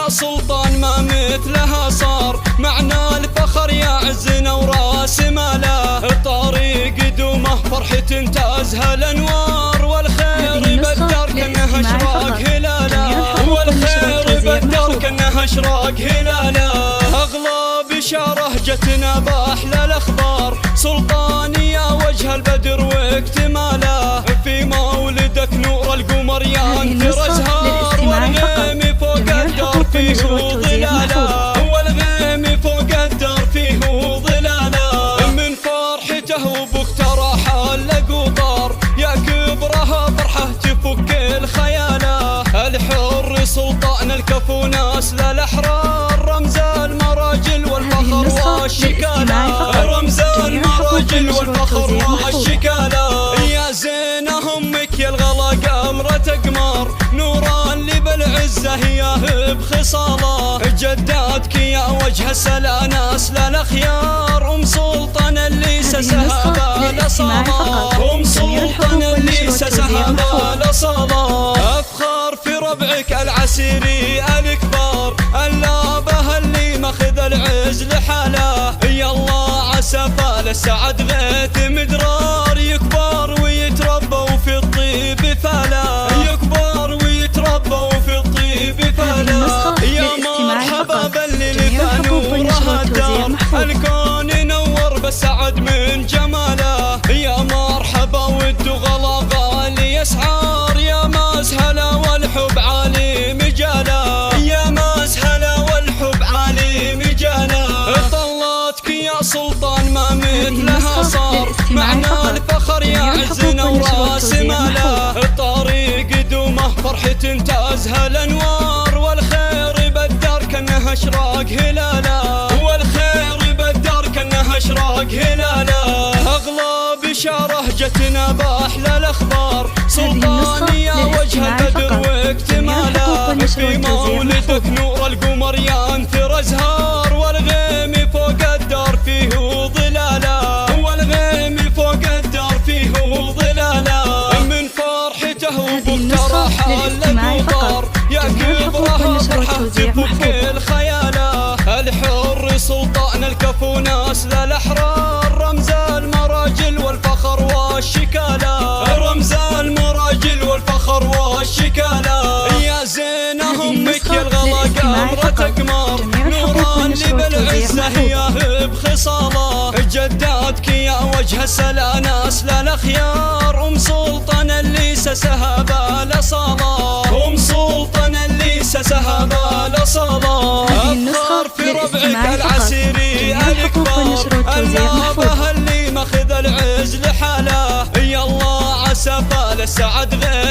يا سلطان ما مثلها صار، معنى الفخر يا عزنا وراس ماله، الطريق دومه فرحة تازها الانوار، والخير بالدار كانها اشراق هلاله، والخير بالدار كانها اشراق هلاله، اغلى بشاره جتنا باحلى الاخبار، سلطاني يا وجه البدر واكتماله، في مولدك نور القمر ينثر ازهار، والغيم فوق الدار فيه ظلاله، والغيم فوق الدار فيه ظلاله، من فرحته وبكته راح القطار، يا كبرها فرحه تفك الخياله، الحر سلطان الكفو ناس للاحرار، رمز المراجل والفخر والشكاله، رمز المراجل والفخر والشكاله، يا زينه امك يا الغلا قمرة اقمار، نورا اللي بالعزه هي بخصاله، جداتك يا وجه السلا ناس للاخيار، ام سلطان اللي سسها بالاصاله، ام سلطان اللي سسها بالاصاله، افخر في ربعك العسيري الكبار، اللابه اللي ماخذ العز لحاله، يا الله عسى فالسعد غيث مدرار، يكبر ويتربى في الطيب فاله، يكبر ويتربى في الطيب فاله، يا مرحبا باللي لفنوره الدار، الكون نور بالسعد من جماله، يا مرحبا والدغلا غالي اسعار، يا مسهلا والحب عالي مجاله، يا مسهلا والحب عالي مجاله، طلاتك يا سلطان ما مثلها صار، معنى الفخر يا عزنا وراس ماله، الطريق دومه فرحة تازها الانوار، والخير بالدار كانها اشراق هلاله، والخير بالدار كانها اشراق هلاله، اغلى بشاره جتنا باحلى الاخبار، سلطاني يا وجه البدر واكتماله، في مولدك نور القمر ينثر ازهار، والغيم فوق الدار فيه ظلاله، والغيم فوق الدار فيه ظلاله، من فرحته وبكته راح القطار، يا كبرها فرحه تفك الخياله، الحر سلطان الكفو ناس للاحرار، رمز المراجل والفخر والشكاله، رمز المراجل والفخر والشكاله، يا زينه امك يا الغلا قمرة اقمار، نورا اللي بالعزه هي بخصاله، جداتك يا وجه السلا ناس للاخيار، ام سلطان اللي سسها بالاصاله، ام سلطان اللي سسها بالاصاله، افخر في ربعك العسيري الكبار، اللابه اللي ماخذ العز لحاله، يا الله عسى فالسعد غير